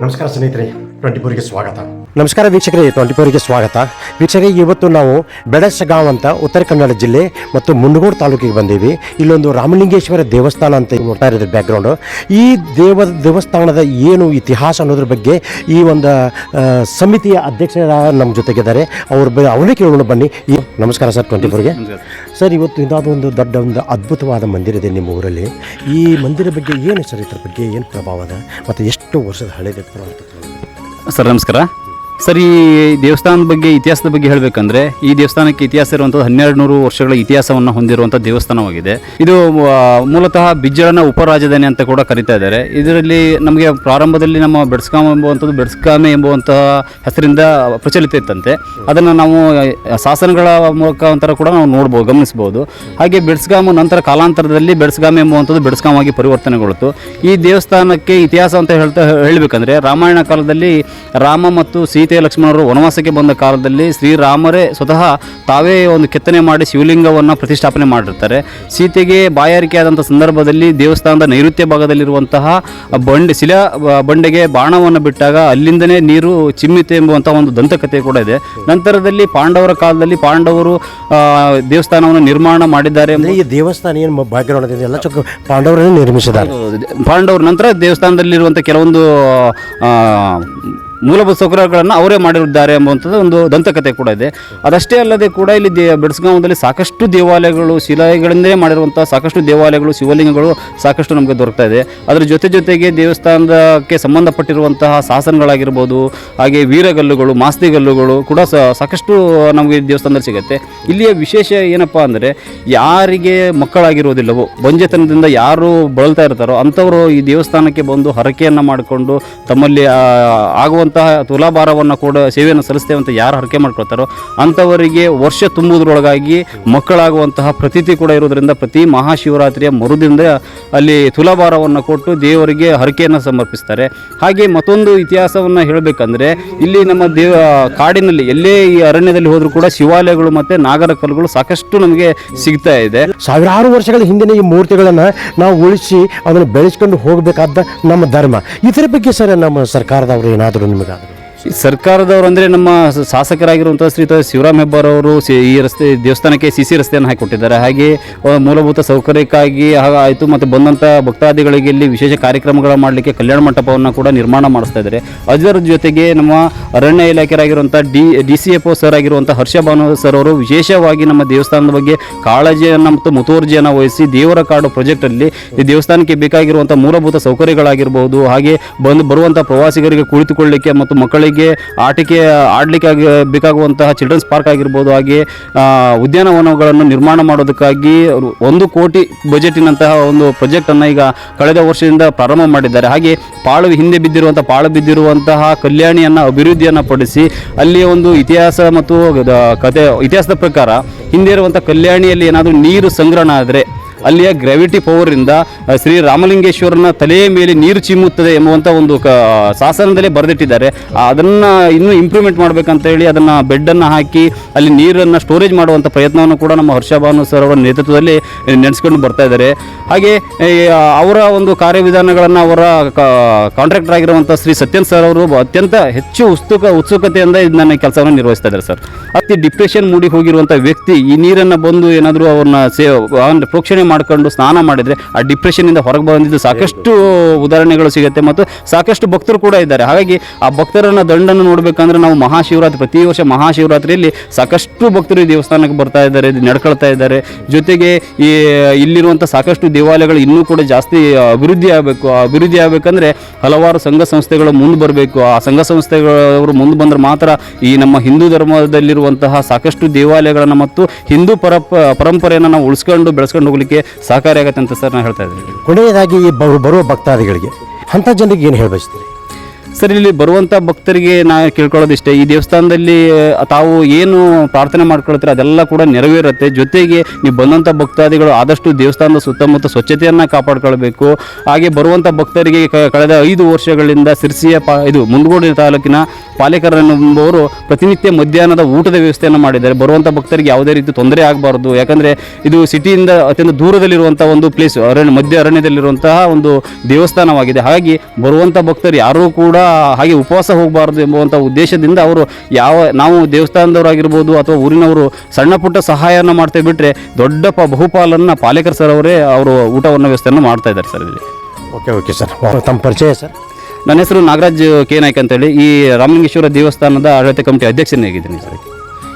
ನಮಸ್ಕಾರ ಸ್ನೇಹಿತರೆ, 24ಗೆ ಸ್ವಾಗತ. ನಮಸ್ಕಾರ ವೀಕ್ಷಕರೇ, 24ಗೆ ಸ್ವಾಗತ. ವೀಕ್ಷಕರೇ, ಇವತ್ತು ನಾವು ಬೆಡಸಗಾಂವ್ ಅಂತ ಉತ್ತರ ಕನ್ನಡ ಜಿಲ್ಲೆ ಮತ್ತು ಮುಂಡಗೋಡು ತಾಲೂಕಿಗೆ ಬಂದೀವಿ. ಇಲ್ಲೊಂದು ರಾಮಲಿಂಗೇಶ್ವರ ದೇವಸ್ಥಾನ ಅಂತ ನೋಡ್ತಾ ಇರೋದ್ರ ಬ್ಯಾಕ್ಗ್ರೌಂಡು. ಈ ದೇವಸ್ಥಾನದ ಏನು ಇತಿಹಾಸ ಅನ್ನೋದ್ರ ಬಗ್ಗೆ ಈ ಒಂದು ಸಮಿತಿಯ ಅಧ್ಯಕ್ಷರ ನಮ್ಮ ಜೊತೆಗಿದ್ದಾರೆ. ಅವರೇ ಕೇಳೋಣ ಬನ್ನಿ. ನಮಸ್ಕಾರ ಸರ್, 24ಗೆ. ಸರ್, ಇವತ್ತು ಇದಾದ ದೊಡ್ಡ ಒಂದು ಅದ್ಭುತವಾದ ಮಂದಿರ ಇದೆ ನಿಮ್ಮ ಊರಲ್ಲಿ. ಈ ಮಂದಿರ ಬಗ್ಗೆ ಏನು ಸರ್, ಇದ್ರ ಬಗ್ಗೆ ಏನು ಪ್ರಭಾವ ಅದ ಮತ್ತು ಎಷ್ಟು ವರ್ಷದ ಹಳೆಯದು ಸರ್? ನಮಸ್ಕಾರ ಸರ್. ಈ ದೇವಸ್ಥಾನದ ಬಗ್ಗೆ, ಇತಿಹಾಸದ ಬಗ್ಗೆ ಹೇಳಬೇಕಂದ್ರೆ, ಈ ದೇವಸ್ಥಾನಕ್ಕೆ ಇತಿಹಾಸ ಇರುವಂಥದ್ದು 1200 ವರ್ಷಗಳ ಇತಿಹಾಸವನ್ನು ಹೊಂದಿರುವಂಥ ದೇವಸ್ಥಾನವಾಗಿದೆ. ಇದು ಮೂಲತಃ ಬಿಜ್ಜಳನ ಉಪರಾಜಧಾನಿ ಅಂತ ಕೂಡ ಕರೀತಾ ಇದ್ದಾರೆ. ಇದರಲ್ಲಿ ನಮಗೆ ಪ್ರಾರಂಭದಲ್ಲಿ ನಮ್ಮ ಬೆಡ್ಸ್ಗಾಮ್ ಎಂಬುವಂಥದ್ದು ಬೆಡ್ಸ್ಗಾಮೆ ಎಂಬುವಂತಹ ಹೆಸರಿಂದ ಪ್ರಚಲಿತ ಇತ್ತಂತೆ. ಅದನ್ನು ನಾವು ಶಾಸನಗಳ ಮುಖಾಂತರ ಕೂಡ ನಾವು ನೋಡ್ಬೋದು, ಗಮನಿಸ್ಬೋದು. ಹಾಗೆ ಬೆಡ್ಸ್ಗಾಮ್ ನಂತರ ಕಾಲಾಂತರದಲ್ಲಿ ಬೆಡ್ಸ್ಗಾಮೆ ಎಂಬುವಂಥದ್ದು ಬೆಡ್ಸ್ಗಾಮ್ ಆಗಿ ಪರಿವರ್ತನೆಗೊಳ್ತು. ಈ ದೇವಸ್ಥಾನಕ್ಕೆ ಇತಿಹಾಸ ಅಂತ ಹೇಳಬೇಕಂದ್ರೆ, ರಾಮಾಯಣ ಕಾಲದಲ್ಲಿ ರಾಮ ಮತ್ತು ಸೀತೆ ಲಕ್ಷ್ಮಣರು ವನವಾಸಕ್ಕೆ ಬಂದ ಕಾಲದಲ್ಲಿ ಶ್ರೀರಾಮರೇ ಸ್ವತಃ ತಾವೇ ಒಂದು ಕೆತ್ತನೆ ಮಾಡಿ ಶಿವಲಿಂಗವನ್ನು ಪ್ರತಿಷ್ಠಾಪನೆ ಮಾಡಿರ್ತಾರೆ. ಸೀತೆಗೆ ಬಾಯಾರಿಕೆ ಆದಂಥ ಸಂದರ್ಭದಲ್ಲಿ ದೇವಸ್ಥಾನದ ನೈಋತ್ಯ ಭಾಗದಲ್ಲಿರುವಂತಹ ಶಿಲಾ ಬಂಡೆಗೆ ಬಾಣವನ್ನು ಬಿಟ್ಟಾಗ ಅಲ್ಲಿಂದನೇ ನೀರು ಚಿಮ್ಮಿತೆ ಎಂಬುವಂಥ ಒಂದು ದಂತಕಥೆ ಕೂಡ ಇದೆ. ನಂತರದಲ್ಲಿ ಪಾಂಡವರ ಕಾಲದಲ್ಲಿ ಪಾಂಡವರು ದೇವಸ್ಥಾನವನ್ನು ನಿರ್ಮಾಣ ಮಾಡಿದ್ದಾರೆ. ಈ ದೇವಸ್ಥಾನ ಏನು ಬ್ಯಾಕ್ಗ್ರೌಂಡ್ ಇದೆ ಎಲ್ಲ ಪಾಂಡವರನ್ನೇ ನಿರ್ಮಿಸಿದ್ದಾರೆ. ಪಾಂಡವರು ನಂತರ ದೇವಸ್ಥಾನದಲ್ಲಿರುವಂಥ ಕೆಲವೊಂದು ಮೂಲಭೂತ ಸೌಕರ್ಯಗಳನ್ನು ಅವರೇ ಮಾಡಿರುತ್ತಾರೆ ಎಂಬುವಂಥದ್ದು ಒಂದು ದಂತಕಥೆ ಕೂಡ ಇದೆ. ಅದಷ್ಟೇ ಅಲ್ಲದೆ ಕೂಡ ಇಲ್ಲಿ ಬೆಡ್ಸ್ಗಾಂವದಲ್ಲಿ ಸಾಕಷ್ಟು ದೇವಾಲಯಗಳು, ಶಿಲೆಗಳಿಂದಲೇ ಮಾಡಿರುವಂಥ ಸಾಕಷ್ಟು ದೇವಾಲಯಗಳು, ಶಿವಲಿಂಗಗಳು ಸಾಕಷ್ಟು ನಮಗೆ ದೊರಕ್ತಾ ಇದೆ. ಅದರ ಜೊತೆಗೆ ದೇವಸ್ಥಾನಕ್ಕೆ ಸಂಬಂಧಪಟ್ಟಿರುವಂತಹ ಶಾಸನಗಳಾಗಿರ್ಬೋದು, ಹಾಗೆ ವೀರಗಲ್ಲುಗಳು, ಮಾಸ್ತಿಗಲ್ಲುಗಳು ಕೂಡ ಸಾಕಷ್ಟು ನಮಗೆ ದೇವಸ್ಥಾನದಲ್ಲಿ ಸಿಗುತ್ತೆ. ಇಲ್ಲಿಯ ವಿಶೇಷ ಏನಪ್ಪ ಅಂದರೆ, ಯಾರಿಗೆ ಮಕ್ಕಳಾಗಿರೋದಿಲ್ಲವೋ, ಬಂಜೆತನದಿಂದ ಯಾರು ಬಳಲ್ತಾ ಇರ್ತಾರೋ ಅಂಥವರು ಈ ದೇವಸ್ಥಾನಕ್ಕೆ ಬಂದು ಹರಕೆಯನ್ನು ಮಾಡಿಕೊಂಡು ತಮ್ಮಲ್ಲಿ ಆಗುವಂಥ ತುಲಾಭಾರವನ್ನು ಕೂಡ ಸೇವೆಯನ್ನು ಸಲ್ಲಿಸ್ತೇವೆ ಅಂತ ಯಾರು ಹರಕೆ ಮಾಡ್ಕೊಳ್ತಾರೋ ಅಂಥವರಿಗೆ ವರ್ಷ ತುಂಬುವುದರೊಳಗಾಗಿ ಮಕ್ಕಳಾಗುವಂತಹ ಪ್ರತೀತಿ ಕೂಡ ಇರೋದರಿಂದ ಪ್ರತಿ ಮಹಾಶಿವರಾತ್ರಿಯ ಮರುದಿನದ ಅಲ್ಲಿ ತುಲಾಭಾರವನ್ನು ಕೊಟ್ಟು ದೇವರಿಗೆ ಹರಕೆಯನ್ನು ಸಮರ್ಪಿಸ್ತಾರೆ. ಹಾಗೆ ಮತ್ತೊಂದು ಇತಿಹಾಸವನ್ನು ಹೇಳಬೇಕಂದ್ರೆ, ಇಲ್ಲಿ ನಮ್ಮ ಕಾಡಿನಲ್ಲಿ ಎಲ್ಲೇ ಈ ಅರಣ್ಯದಲ್ಲಿ ಹೋದರೂ ಕೂಡ ಶಿವಾಲಯಗಳು ಮತ್ತು ನಾಗರ ಕಲ್ಲುಗಳು ಸಾಕಷ್ಟು ನಮಗೆ ಸಿಗ್ತಾ ಇದೆ. ಸಾವಿರಾರು ವರ್ಷಗಳ ಹಿಂದಿನ ಈ ಮೂರ್ತಿಗಳನ್ನು ನಾವು ಉಳಿಸಿ ಅದನ್ನು ಬೆಳೆಸ್ಕೊಂಡು ಹೋಗಬೇಕಾದ ನಮ್ಮ ಧರ್ಮ. ಇದರ ಬಗ್ಗೆ ಸರ್ ನಮ್ಮ ಸರ್ಕಾರದವರು ಏನಾದರೂ ನಿಮಗಾದರೂ? ಸರ್ಕಾರದವರು ಅಂದರೆ ನಮ್ಮ ಶಾಸಕರಾಗಿರುವಂಥ ಶ್ರೀಯುತ ಶಿವರಾಮ್ ಹೆಬ್ಬಾರ್ ಅವರು ಈ ರಸ್ತೆ ದೇವಸ್ಥಾನಕ್ಕೆ CC ರಸ್ತೆಯನ್ನು ಹಾಕಿಕೊಟ್ಟಿದ್ದಾರೆ. ಹಾಗೆ ಮೂಲಭೂತ ಸೌಕರ್ಯಕ್ಕಾಗಿ ಆಯಿತು, ಮತ್ತು ಬಂದಂಥ ಭಕ್ತಾದಿಗಳಿಗೆ ಇಲ್ಲಿ ವಿಶೇಷ ಕಾರ್ಯಕ್ರಮಗಳ ಮಾಡಲಿಕ್ಕೆ ಕಲ್ಯಾಣ ಮಂಟಪವನ್ನು ಕೂಡ ನಿರ್ಮಾಣ ಮಾಡಿಸ್ತಾ ಇದ್ದಾರೆ. ಅದರ ಜೊತೆಗೆ ನಮ್ಮ ಅರಣ್ಯ ಇಲಾಖೆಯಾಗಿರುವಂಥ DCFO ಸರ್ ಆಗಿರುವಂಥ ಹರ್ಷಭಾನು ಸರ್ ಅವರು ವಿಶೇಷವಾಗಿ ನಮ್ಮ ದೇವಸ್ಥಾನದ ಬಗ್ಗೆ ಕಾಳಜಿಯನ್ನು ಮತ್ತು ಮುತುವರ್ಜಿಯನ್ನು ವಹಿಸಿ ದೇವರ ಕಾಡು ಪ್ರಾಜೆಕ್ಟಲ್ಲಿ ಈ ದೇವಸ್ಥಾನಕ್ಕೆ ಬೇಕಾಗಿರುವಂಥ ಮೂಲಭೂತ ಸೌಕರ್ಯಗಳಾಗಿರ್ಬೋದು, ಹಾಗೆ ಬರುವಂಥ ಪ್ರವಾಸಿಗರಿಗೆ ಕುಳಿತುಕೊಳ್ಳಲಿಕ್ಕೆ ಮತ್ತು ಮಕ್ಕಳಿಗೆ ಆಡಲಿಕ್ಕೆ ಬೇಕಾಗುವಂತಹ ಚಿಲ್ಡ್ರನ್ಸ್ ಪಾರ್ಕ್ ಆಗಿರ್ಬೋದು, ಹಾಗೆ ಉದ್ಯಾನವನಗಳನ್ನು ನಿರ್ಮಾಣ ಮಾಡೋದಕ್ಕಾಗಿ 1 ಕೋಟಿ ಬಜೆಟಿನಂತಹ ಒಂದು ಪ್ರಾಜೆಕ್ಟನ್ನು ಈಗ ಕಳೆದ ವರ್ಷದಿಂದ ಪ್ರಾರಂಭ ಮಾಡಿದ್ದಾರೆ. ಹಾಗೆ ಹಿಂದೆ ಬಿದ್ದಿರುವಂತಹ ಕಲ್ಯಾಣಿಯನ್ನು ಅಭಿವೃದ್ಧಿಯನ್ನು ಪಡಿಸಿ ಅಲ್ಲಿ ಒಂದು ಇತಿಹಾಸ ಮತ್ತು ಇತಿಹಾಸದ ಪ್ರಕಾರ ಹಿಂದೆ ಇರುವಂಥ ಕಲ್ಯಾಣಿಯಲ್ಲಿ ಏನಾದರೂ ನೀರು ಸಂಗ್ರಹಣ ಆದರೆ ಅಲ್ಲಿಯ ಗ್ರಾವಿಟಿ ಪವರಿಂದ ಶ್ರೀ ರಾಮಲಿಂಗೇಶ್ವರನ ತಲೆಯ ಮೇಲೆ ನೀರು ಚಿಮ್ಮುತ್ತದೆ ಎಂಬುವಂಥ ಒಂದು ಶಾಸನದಲ್ಲೇ ಬರೆದಿಟ್ಟಿದ್ದಾರೆ. ಅದನ್ನು ಇನ್ನೂ ಇಂಪ್ರೂವ್ಮೆಂಟ್ ಮಾಡಬೇಕಂತ ಹೇಳಿ ಅದನ್ನು ಬೆಡ್ಡನ್ನು ಹಾಕಿ ಅಲ್ಲಿ ನೀರನ್ನು ಸ್ಟೋರೇಜ್ ಮಾಡುವಂಥ ಪ್ರಯತ್ನವನ್ನು ಕೂಡ ನಮ್ಮ ಹರ್ಷಭಾನು ಸರ್ ಅವರ ನೇತೃತ್ವದಲ್ಲಿ ನಡೆಸ್ಕೊಂಡು ಬರ್ತಾ ಇದ್ದಾರೆ. ಹಾಗೆ ಅವರ ಒಂದು ಕಾರ್ಯವಿಧಾನಗಳನ್ನು ಅವರ ಕಾಂಟ್ರಾಕ್ಟರ್ ಆಗಿರುವಂಥ ಶ್ರೀ ಸತ್ಯನ್ ಸರ್ ಅವರು ಅತ್ಯಂತ ಹೆಚ್ಚು ಉತ್ಸುಕತೆಯಿಂದ ಇದನ್ನ ಕೆಲಸವನ್ನು ನಿರ್ವಹಿಸ್ತಾ ಇದ್ದಾರೆ ಸರ್. ಅತಿ ಡಿಪ್ರೆಷನ್ ಮೂಡಿ ಹೋಗಿರುವಂಥ ವ್ಯಕ್ತಿ ಈ ನೀರನ್ನು ಬಂದು ಏನಾದರೂ ಅವ್ರನ್ನ ಪ್ರೋಕ್ಷಣೆ ಮಾಡಿಕೊಂಡು ಸ್ನಾನ ಮಾಡಿದರೆ ಆ ಡಿಪ್ರೆಷನ್ನಿಂದ ಹೊರಗೆ ಬಂದಿದ್ದು ಸಾಕಷ್ಟು ಉದಾಹರಣೆಗಳು ಸಿಗುತ್ತೆ. ಮತ್ತು ಸಾಕಷ್ಟು ಭಕ್ತರು ಕೂಡ ಇದ್ದಾರೆ. ಹಾಗಾಗಿ ಆ ಭಕ್ತರನ್ನ ದಂಡನ್ನು ನೋಡಬೇಕಂದ್ರೆ ನಾವು ಪ್ರತಿ ವರ್ಷ ಮಹಾಶಿವರಾತ್ರಿಯಲ್ಲಿ ಸಾಕಷ್ಟು ಭಕ್ತರು ಈ ದೇವಸ್ಥಾನಕ್ಕೆ ಬರ್ತಾ ಇದ್ದಾರೆ, ನಡ್ಕೊಳ್ತಾ ಇದ್ದಾರೆ. ಜೊತೆಗೆ ಇಲ್ಲಿರುವಂಥ ಸಾಕಷ್ಟು ದೇವಾಲಯಗಳು ಇನ್ನೂ ಕೂಡ ಜಾಸ್ತಿ ಅಭಿವೃದ್ಧಿ ಆಗಬೇಕಂದ್ರೆ ಹಲವಾರು ಸಂಘ ಸಂಸ್ಥೆಗಳು ಮುಂದೆ ಬರಬೇಕು. ಆ ಸಂಘ ಸಂಸ್ಥೆಗಳವರು ಮುಂದೆ ಬಂದರೆ ಮಾತ್ರ ಈ ನಮ್ಮ ಹಿಂದೂ ಧರ್ಮದಲ್ಲಿರುವಂತಹ ಸಾಕಷ್ಟು ದೇವಾಲಯಗಳನ್ನು ಮತ್ತು ಹಿಂದೂ ಪರಂಪರೆಯನ್ನು ನಾವು ಉಳಿಸ್ಕೊಂಡು ಬೆಳೆಸ್ಕೊಂಡು ಹೋಗ್ಲಿಕ್ಕೆ ಸಹಕಾರಿಯಾಗತ್ತೆ ಅಂತ ಸರ್ ನಾನು ಹೇಳ್ತಾ ಇದ್ದೀನಿ. ಕೊನೆಯದಾಗಿ ಬರುವ ಭಕ್ತಾದಿಗಳಿಗೆ ಅಂಥ ಜನರಿಗೆ ಏನು ಹೇಳಬಯಸ್ತೀರಿ ಸರ್? ಇಲ್ಲಿ ಬರುವಂಥ ಭಕ್ತರಿಗೆ ನಾನು ಕೇಳ್ಕೊಳ್ಳೋದಿಷ್ಟೇ, ಈ ದೇವಸ್ಥಾನದಲ್ಲಿ ತಾವು ಏನು ಪ್ರಾರ್ಥನೆ ಮಾಡ್ಕೊಳ್ತಾರೆ ಅದೆಲ್ಲ ಕೂಡ ನೆರವೇರುತ್ತೆ. ಜೊತೆಗೆ ನೀವು ಬಂದಂಥ ಭಕ್ತಾದಿಗಳು ಆದಷ್ಟು ದೇವಸ್ಥಾನದ ಸುತ್ತಮುತ್ತ ಸ್ವಚ್ಛತೆಯನ್ನು ಕಾಪಾಡ್ಕೊಳ್ಬೇಕು. ಹಾಗೆ ಬರುವಂಥ ಭಕ್ತರಿಗೆ ಕಳೆದ 5 ವರ್ಷಗಳಿಂದ ಸಿರ್ಸಿಯ ಮುಂಡಗೋಡು ತಾಲೂಕಿನ ಪಾಲೇಕರನೆಂಬುವರು ಪ್ರತಿನಿತ್ಯ ಮಧ್ಯಾಹ್ನದ ಊಟದ ವ್ಯವಸ್ಥೆಯನ್ನು ಮಾಡಿದ್ದಾರೆ. ಬರುವಂಥ ಭಕ್ತರಿಗೆ ಯಾವುದೇ ರೀತಿ ತೊಂದರೆ ಆಗಬಾರ್ದು. ಯಾಕಂದರೆ ಇದು ಸಿಟಿಯಿಂದ ಅತ್ಯಂತ ದೂರದಲ್ಲಿರುವಂಥ ಒಂದು ಪ್ಲೇಸ್, ಮಧ್ಯ ಅರಣ್ಯದಲ್ಲಿರುವಂತಹ ಒಂದು ದೇವಸ್ಥಾನವಾಗಿದೆ. ಹಾಗಾಗಿ ಬರುವಂಥ ಭಕ್ತರು ಯಾರೂ ಕೂಡ ಹಾಗೆ ಉಪವಾಸ ಹೋಗಬಾರ್ದು ಎಂಬುವಂಥ ಉದ್ದೇಶದಿಂದ ಅವರು ನಾವು ದೇವಸ್ಥಾನದವರಾಗಿರ್ಬೋದು ಅಥವಾ ಊರಿನವರು ಸಣ್ಣ ಪುಟ್ಟ ಸಹಾಯನ ಮಾಡ್ತೇವೆ ಬಿಟ್ಟರೆ ದೊಡ್ಡ ಬಹುಪಾಲನ್ನು ಪಾಲೇಕರ್ ಸರ್ ಅವರೇ ಅವರು ಊಟವನ್ನು ವ್ಯವಸ್ಥೆಯನ್ನು ಮಾಡ್ತಾ ಇದ್ದಾರೆ ಸರ್ ಇಲ್ಲಿ. ಓಕೆ ಸರ್, ತಮ್ಮ ಪರಿಚಯ ಸರ್? ನನ್ನ ಹೆಸರು ನಾಗರಾಜ್ ಕೆ ನಾಯ್ಕ ಅಂತೇಳಿ ಈ ರಾಮಲಿಂಗೇಶ್ವರ ದೇವಸ್ಥಾನದ ಆಡಳಿತ ಕಮಿಟಿ ಅಧ್ಯಕ್ಷನಾಗಿದ್ದೀನಿ ಸರ್.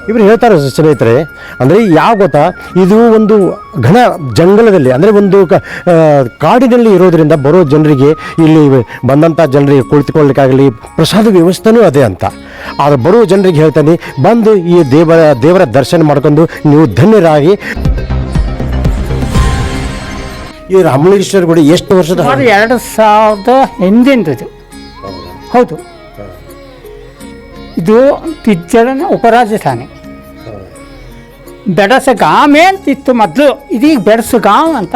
ಇವರು ಹೇಳ್ತಾರೆ ಸ್ನೇಹಿತರೆ, ಅಂದರೆ ಯಾವ ಗೊತ್ತಾ, ಇದು ಒಂದು ಘನ ಜಂಗಲದಲ್ಲಿ ಅಂದರೆ ಒಂದು ಕಾಡಿನಲ್ಲಿ ಇರೋದರಿಂದ ಬರೋ ಜನರಿಗೆ ಇಲ್ಲಿ ಬಂದಂಥ ಜನರಿಗೆ ಕುಳಿತುಕೊಳ್ಳಿಕ್ಕಾಗಲಿ ಪ್ರಸಾದ ವ್ಯವಸ್ಥೆನೂ ಅದೇ ಅಂತ. ಆದರೆ ಬರೋ ಜನರಿಗೆ ಹೇಳ್ತಾನೆ, ಬಂದು ಈ ದೇವರ ದರ್ಶನ ಮಾಡ್ಕೊಂಡು ನೀವು ಧನ್ಯರಾಗಿ. ಈ ರಾಮಲಿಂಗೇಶ್ವರ ಗುಡಿ ಎಷ್ಟು ವರ್ಷದ? 2000 ಹಿಂದಿಂದದು. ಹೌದು, ಇದು ಪಿಜ್ಜರನ ಉಪರಾಜಧಾನಿ. ಬೆಡಸಗಾಮೆ ಅಂತಿತ್ತು ಮೊದಲು, ಇದೀಗ ಬೆಡಸಗಾಂವ್ ಅಂತ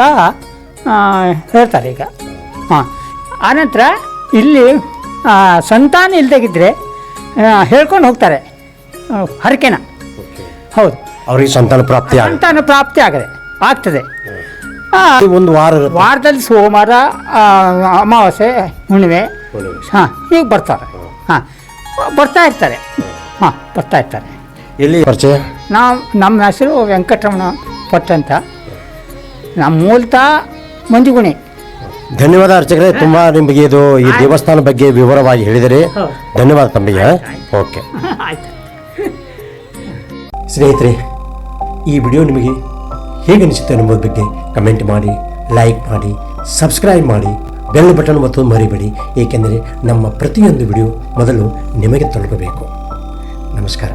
ಹೇಳ್ತಾರೆ ಈಗ. ಹಾಂ, ಆನಂತರ ಇಲ್ಲಿ ಸಂತಾನ ಇಲ್ದಾಗಿದ್ದರೆ ಹೇಳ್ಕೊಂಡು ಹೋಗ್ತಾರೆ ಹರಕೆನ. ಹೌದು, ಅವ್ರಿಗೆ ಸಂತಾನ ಪ್ರಾಪ್ತಿ ಆಗ್ತದೆ. ಒಂದು ವಾರದಲ್ಲಿ ಸೋಮವಾರ, ಅಮಾವಾಸ್ಯೆ, ಹುಣ್ಣಿಮೆ, ಹಾಂ, ಹೀಗೆ ಬರ್ತಾರೆ. ಹಾಂ, ಬರ್ತಾ ಇರ್ತಾರೆ. ಎಲ್ಲಿ ಪರಿಚಯ? ನಮ್ಮ ಹೆಸರು ವೆಂಕಟರಮಣ ಭಟ್ ಅಂತ. ನಮ್ಮ ಮೂಲತಃ ಮಂಜುಗುಣಿ. ಧನ್ಯವಾದ ಅರ್ಚಕರೇ, ತುಂಬ ನಿಮಗೆ ಇದು ಈ ದೇವಸ್ಥಾನ ಬಗ್ಗೆ ವಿವರವಾಗಿ ಹೇಳಿದರೆ ಧನ್ಯವಾದ ತಮಗೆ. ಓಕೆ ಆಯ್ತು. ಸ್ನೇಹಿತರೆ, ಈ ವಿಡಿಯೋ ನಿಮಗೆ ಹೇಗೆ ಅನಿಸುತ್ತೆ ಅನ್ನೋದ್ರ ಬಗ್ಗೆ ಕಮೆಂಟ್ ಮಾಡಿ, ಲೈಕ್ ಮಾಡಿ, ಸಬ್ಸ್ಕ್ರೈಬ್ ಮಾಡಿ, ಬೆಲ್ ಬಟನ್ ಮತ್ತು ಮರಿಬೇಡಿ, ಏಕೆಂದರೆ ನಮ್ಮ ಪ್ರತಿಯೊಂದು ವಿಡಿಯೋ ಮೊದಲು ನಿಮಗೆ ತಲುಪಬೇಕು. ನಮಸ್ಕಾರ.